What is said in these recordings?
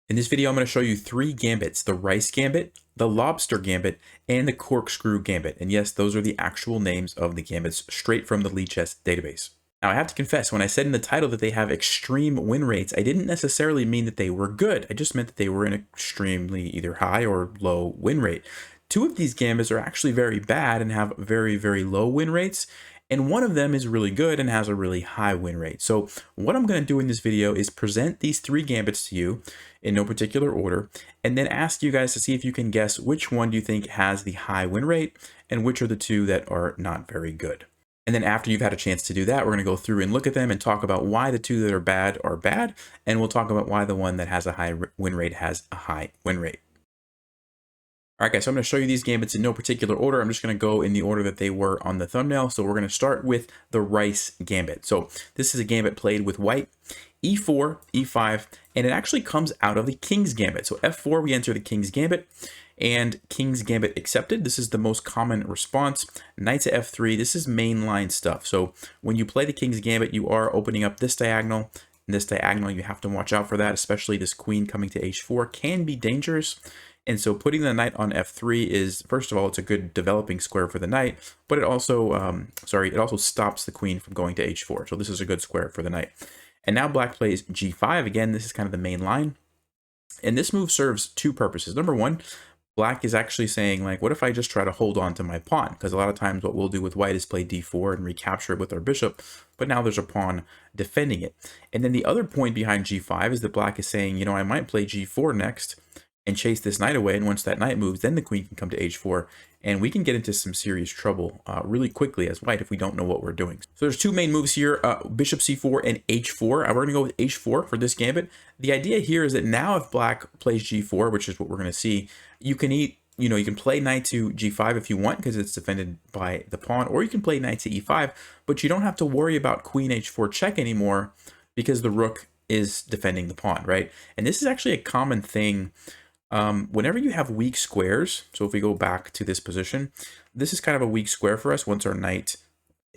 In this video, I'm going to show you three gambits: the Rice Gambit, the Lobster Gambit, and the Corkscrew Gambit. And yes, those are the actual names of the gambits straight from the Lichess database. Now, I have to confess, when I said in the title that they have extreme win rates, I didn't necessarily mean that they were good. I just meant that they were an extremely either high or low win rate. Two of these gambits are actually very bad and have very, very low win rates. And one of them is really good and has a really high win rate. So what I'm going to do in this video is present these three gambits to you in no particular order, and then ask you guys to see if you can guess which one do you think has the high win rate and which are the two that are not very good. And then after you've had a chance to do that, we're going to go through and look at them and talk about why the two that are bad, and we'll talk about why the one that has a high win rate has a high win rate. All right, guys, so I'm going to show you these gambits in no particular order. I'm just going to go in the order that they were on the thumbnail. So we're going to start with the Rice Gambit. So this is a gambit played with white, e4, e5, and it actually comes out of the King's Gambit. So f4, we enter the King's Gambit, and King's Gambit accepted. This is the most common response. Knight to f3, this is mainline stuff. So when you play the King's Gambit, you are opening up this diagonal. And this diagonal, you have to watch out for that, especially this queen coming to h4 can be dangerous. And so putting the knight on f3 is, first of all, it's a good developing square for the knight, but it also, it also stops the queen from going to h4. So this is a good square for the knight. And now black plays g5. Again, this is kind of the main line. And this move serves two purposes. Number one, black is actually saying, like, what if I just try to hold on to my pawn? Because a lot of times what we'll do with white is play d4 and recapture it with our bishop, but now there's a pawn defending it. And then the other point behind g5 is that black is saying, you know, I might play g4 next and chase this knight away, and once that knight moves, then the queen can come to h4, and we can get into some serious trouble really quickly as white if we don't know what we're doing. So there's two main moves here, bishop c4 and h4. We're going to go with h4 for this gambit. The idea here is that now if black plays g4, which is what we're going to see, you can play knight to g5 if you want because it's defended by the pawn, or you can play knight to e5, but you don't have to worry about queen h4 check anymore because the rook is defending the pawn, right? And this is actually a common thing. Whenever you have weak squares, so if we go back to this position, this is kind of a weak square for us once our knight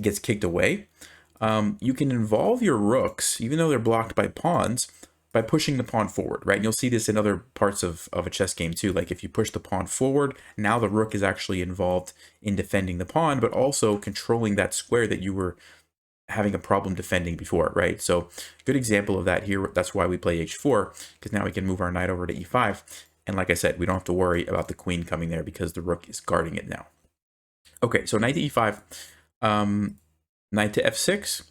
gets kicked away. You can involve your rooks, even though they're blocked by pawns, by pushing the pawn forward, right? And you'll see this in other parts of a chess game too. Like if you push the pawn forward, now the rook is actually involved in defending the pawn, but also controlling that square that you were having a problem defending before, right? So good example of that here. That's why we play h4, because now we can move our knight over to e5. And like I said, we don't have to worry about the queen coming there because the rook is guarding it now. Okay, so knight to e5, knight to f6,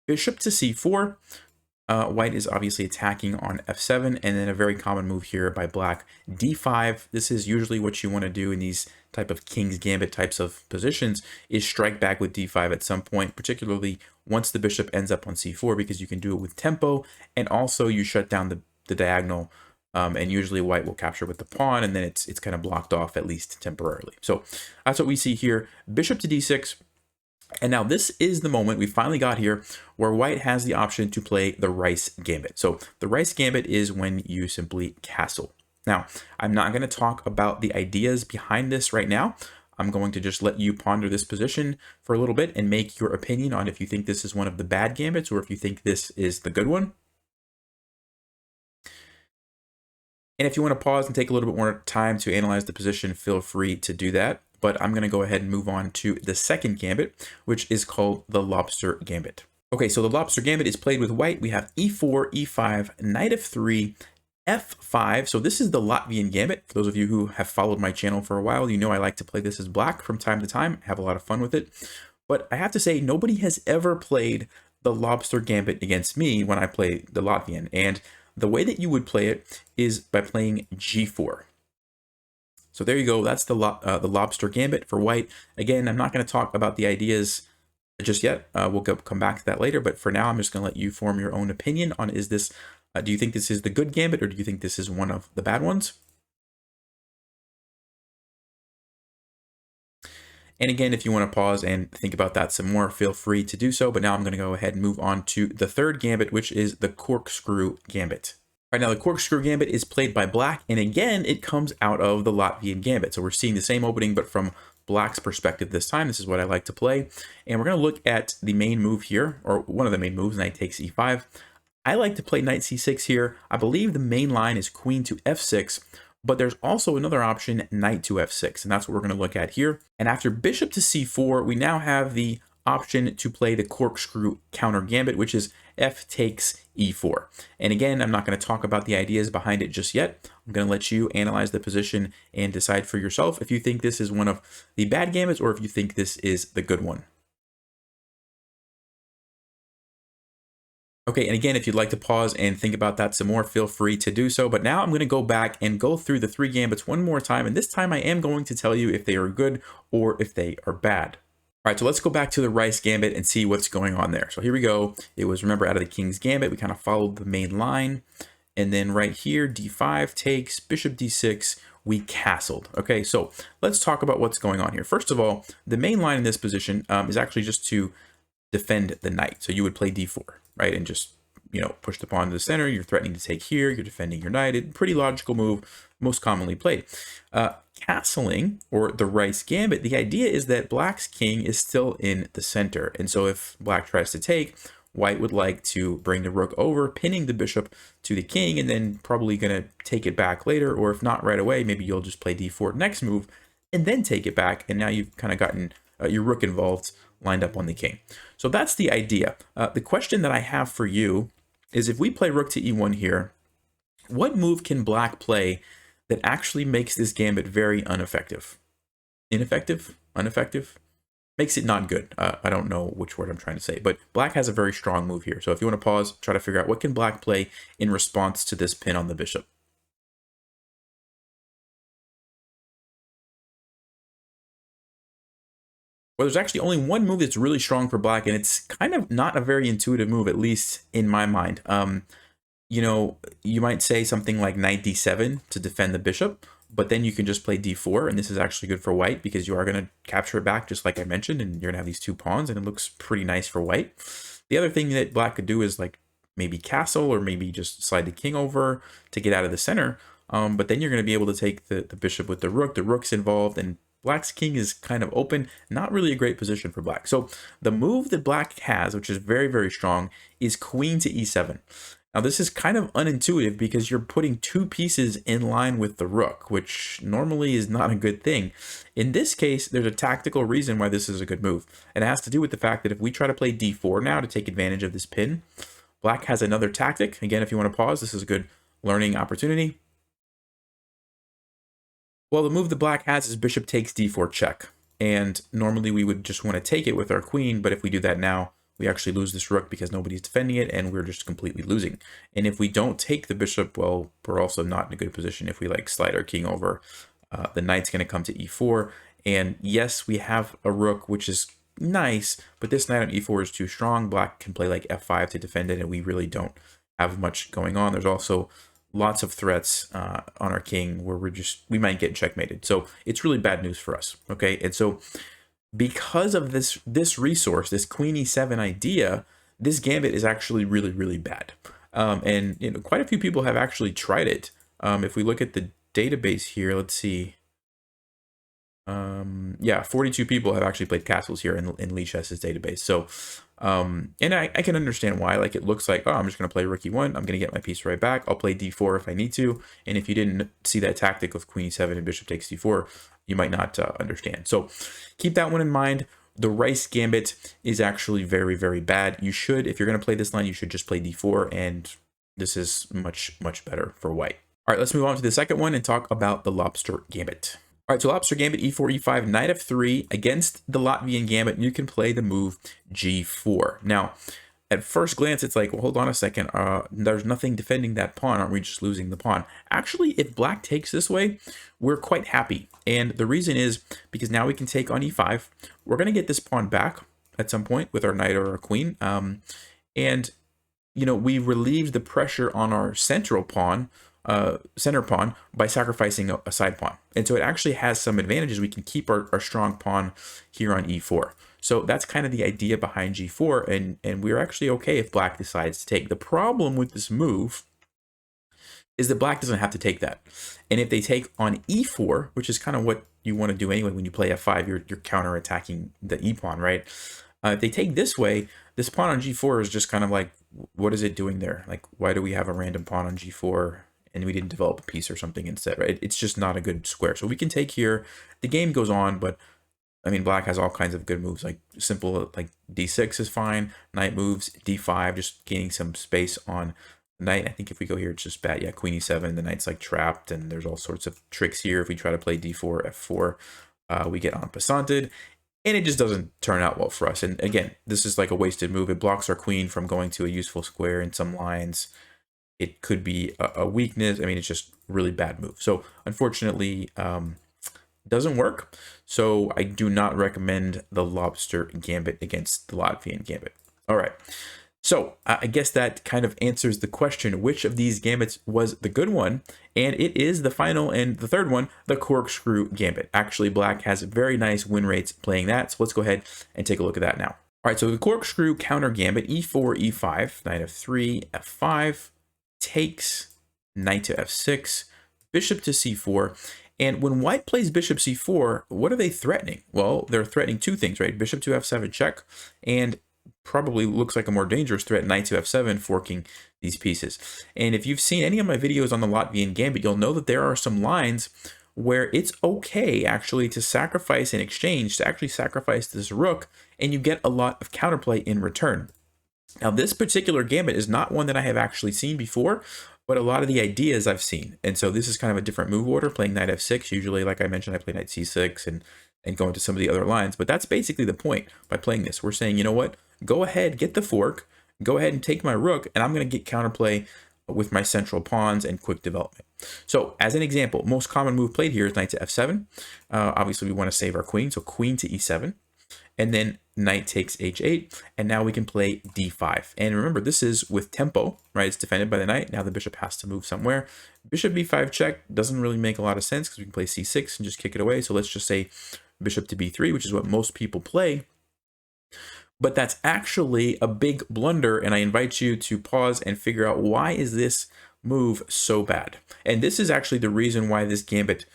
bishop to c4. White is obviously attacking on f7, and then a very common move here by black, d5. This is usually what you want to do in these type of King's Gambit types of positions, is strike back with d5 at some point, particularly once the bishop ends up on c4, because you can do it with tempo, and also you shut down the diagonal. And usually white will capture with the pawn, and then it's kind of blocked off, at least temporarily. So that's what we see here. Bishop to d6. And now this is the moment we finally got here where white has the option to play the Rice Gambit. So the Rice Gambit is when you simply castle. Now, I'm not going to talk about the ideas behind this right now. I'm going to just let you ponder this position for a little bit and make your opinion on if you think this is one of the bad gambits or if you think this is the good one. And if you want to pause and take a little bit more time to analyze the position, feel free to do that. But I'm going to go ahead and move on to the second gambit, which is called the Lobster Gambit. Okay, so the Lobster Gambit is played with white. We have e4, e5, knight f3, f5. So this is the Latvian Gambit. For those of you who have followed my channel for a while, you know I like to play this as black from time to time. I have a lot of fun with it. But I have to say, nobody has ever played the Lobster Gambit against me when I play the Latvian. And the way that you would play it is by playing g4. So there you go. That's the Lobster Gambit for white. Again, I'm not going to talk about the ideas just yet. We'll come back to that later. But for now, I'm just going to let you form your own opinion on, is this, do you think this is the good gambit, or do you think this is one of the bad ones? And again, if you want to pause and think about that some more, feel free to do so. But now I'm going to go ahead and move on to the third gambit, which is the Corkscrew Gambit. Right now, the Corkscrew Gambit is played by black, and again, it comes out of the Latvian Gambit. So we're seeing the same opening, but from black's perspective this time. This is what I like to play. And we're going to look at the main move here, or one of the main moves, knight takes e5. I like to play knight c6 here. I believe the main line is queen to f6, but there's also another option, knight to f6, and that's what we're going to look at here. And after bishop to c4, we now have the option to play the corkscrew counter gambit, which is f takes e4. And again, I'm not going to talk about the ideas behind it just yet. I'm going to let you analyze the position and decide for yourself if you think this is one of the bad gambits or if you think this is the good one. Okay, and again, if you'd like to pause and think about that some more, feel free to do so. But now I'm going to go back and go through the 3 gambits one more time. And this time I am going to tell you if they are good or if they are bad. All right, so let's go back to the rice gambit and see what's going on there. So here we go. It was, remember, out of the king's gambit. We kind of followed the main line. And then right here, d5 takes, bishop d6, we castled. Okay, so let's talk about what's going on here. First of all, the main line in this position is actually just to defend the knight. So you would play d4, right? And just, you know, push the pawn to the center. You're threatening to take here. You're defending your knight. It's a pretty logical move, most commonly played. Castling, or the rice gambit, the idea is that black's king is still in the center. And so if black tries to take, white would like to bring the rook over, pinning the bishop to the king, and then probably going to take it back later. Or if not right away, maybe you'll just play d4 next move and then take it back. And now you've kind of gotten your rook involved, lined up on the king. So that's the idea. The question that I have for you is, if we play rook to e1 here, what move can black play that actually makes this gambit very ineffective? Ineffective? Ineffective? Makes it not good. I don't know which word I'm trying to say, but black has a very strong move here. So if you want to pause, try to figure out what can black play in response to this pin on the bishop. Well, there's actually only one move that's really strong for black, and it's kind of not a very intuitive move, at least in my mind. You know, you might say something like knight d7 to defend the bishop, but then you can just play d4, and this is actually good for white because you are going to capture it back, just like I mentioned, and you're going to have these 2 pawns, and it looks pretty nice for white. The other thing that black could do is like maybe castle, or maybe just slide the king over to get out of the center, but then you're going to be able to take the bishop with the rook. The rook's involved, and black's king is kind of open, not really a great position for black. So the move that black has, which is very, very strong, is queen to e7. Now this is kind of unintuitive because you're putting 2 pieces in line with the rook, which normally is not a good thing. In this case, there's a tactical reason why this is a good move. And it has to do with the fact that if we try to play d4 now to take advantage of this pin, black has another tactic. Again, if you want to pause, this is a good learning opportunity. Well, the move that black has is bishop takes d4 check. And normally we would just want to take it with our queen, but if we do that now, we actually lose this rook because nobody's defending it, and we're just completely losing. And if we don't take the bishop, well, we're also not in a good position. If we like slide our king over, the knight's going to come to e4. And yes, we have a rook, which is nice, but this knight on e4 is too strong. Black can play like f5 to defend it, and we really don't have much going on. There's also lots of threats on our king where we might get checkmated. So it's really bad news for us. Okay, and so because of this resource, this queen e7 idea, this gambit is actually really, really bad. And you know, quite a few people have actually tried it. If we look at the database here, let's see. Yeah, 42 people have actually played castles here in Lichess's database. So, and I can understand why. Like, it looks like, oh, I'm just going to play rook e1. I'm going to get my piece right back. I'll play d4 if I need to. And if you didn't see that tactic of queen e7 and bishop takes d4, you might not understand. So keep that one in mind. The rice gambit is actually very, very bad. You should, if you're going to play this line, you should just play d4. And this is much, much better for white. All right, let's move on to the second one and talk about the lobster gambit. All right, so Lobster Gambit, e4, e5, knight f3 against the Latvian Gambit. You can play the move g4. Now, at first glance, it's like, well, hold on a second. There's nothing defending that pawn. Aren't we just losing the pawn? Actually, if black takes this way, we're quite happy. And the reason is because now we can take on e5. We're going to get this pawn back at some point with our knight or our queen. And, you know, we relieved the pressure on our central pawn, center pawn, by sacrificing a side pawn. And so it actually has some advantages. We can keep our strong pawn here on e4. So that's kind of the idea behind g4, and we're actually okay if black decides to take. The problem with this move is that black doesn't have to take that. And if they take on e4, which is kind of what you want to do anyway when you play f5, you're counter-attacking the e pawn, right? If they take this way, this pawn on g4 is just kind of like what is it doing there? Like, why do we have a random pawn on g4 and we didn't develop a piece or something instead, right? It's just not a good square. So we can take here. The game goes on, but I mean, black has all kinds of good moves, like simple, like d6 is fine. Knight moves, d5, just gaining some space on knight. I think if we go here, it's just bad. Yeah, queen e7, the knight's like trapped, and there's all sorts of tricks here. If we try to play d4, f4, we get en passanted, and it just doesn't turn out well for us. And again, this is like a wasted move. It blocks our queen from going to a useful square in some lines. It could be a weakness. I mean, it's just really bad move. So unfortunately, doesn't work. So I do not recommend the Lobster Gambit against the Latvian Gambit. All right. So I guess that kind of answers the question, which of these gambits was the good one? And it is the final and the third one, the Corkscrew Gambit. Actually, black has very nice win rates playing that. So let's go ahead and take a look at that now. All right, so the Corkscrew counter Gambit, e4, e5, knight f3, f5, takes, knight to f6, bishop to c4. And when white plays bishop c4, what are they threatening? Well, they're threatening two things, right? Bishop to f7 check, and probably looks like a more dangerous threat, knight to f7, forking these pieces. And if you've seen any of my videos on the Latvian Gambit, you'll know that there are some lines where it's okay actually to sacrifice in exchange, to actually sacrifice this rook, and you get a lot of counterplay in return. Now, this particular gambit is not one that I have actually seen before, but a lot of the ideas I've seen. And so this is kind of a different move order, playing knight f6. Usually, like I mentioned, I play knight c6 and go into some of the other lines. But that's basically the point by playing this. We're saying, you know what? Go ahead, get the fork, go ahead and take my rook, and I'm going to get counterplay with my central pawns and quick development. So as an example, most common move played here is knight to f7. Obviously, we want to save our queen, so queen to e7. And then knight takes h8, and now we can play d5. And remember, this is with tempo, right? It's defended by the knight. Now the bishop has to move somewhere. Bishop b5 check doesn't really make a lot of sense because we can play c6 and just kick it away. So let's just say bishop to b3, which is what most people play. But that's actually a big blunder, and I invite you to pause and figure out, why is this move so bad? And this is actually the reason why this gambit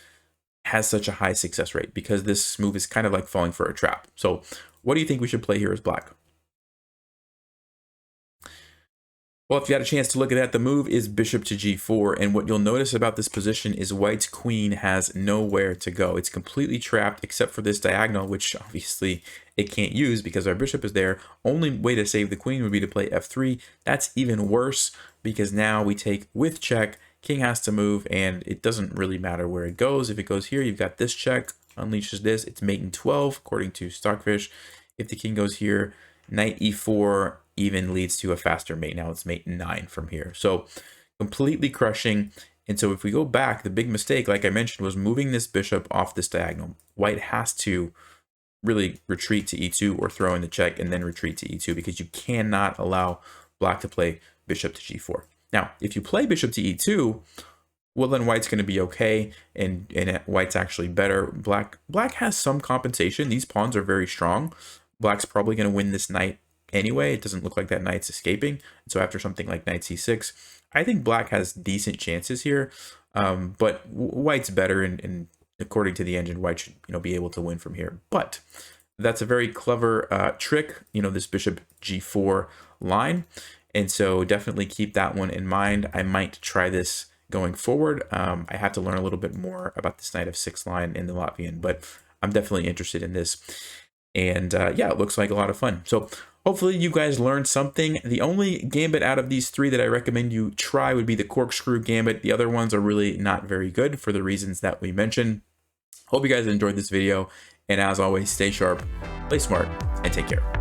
has such a high success rate, because this move is kind of like falling for a trap. So what do you think we should play here as black? Well, if you had a chance to look at that, the move is bishop to g4, and what you'll notice about this position is white's queen has nowhere to go. It's completely trapped except for this diagonal, which obviously it can't use because our bishop is there. Only way to save the queen would be to play f3. That's even worse because now we take with check, king has to move, and it doesn't really matter where it goes. If it goes here, you've got this check, unleashes this, it's mate in 12 according to Stockfish. If the king goes here, knight e4 even leads to a faster mate. Now it's mate 9 from here. So completely crushing. And so if we go back, the big mistake, like I mentioned, was moving this bishop off this diagonal. White has to really retreat to e2 or throw in the check and then retreat to e2, because you cannot allow black to play bishop to g4. Now, if you play bishop to e2, well, then white's going to be okay, and white's actually better. Black has some compensation. These pawns are very strong. Black's probably going to win this knight anyway. It doesn't look like that knight's escaping. So after something like knight c6, I think black has decent chances here, but white's better, and according to the engine, white should be able to win from here. But that's a very clever trick, this bishop g4 line. And so definitely keep that one in mind. I might try this going forward. I have to learn a little bit more about this knight f6 line in the Latvian, but I'm definitely interested in this. And yeah, it looks like a lot of fun. So hopefully you guys learned something. The only gambit out of these three that I recommend you try would be the Corkscrew Gambit. The other ones are really not very good for the reasons that we mentioned. Hope you guys enjoyed this video. And as always, stay sharp, play smart, and take care.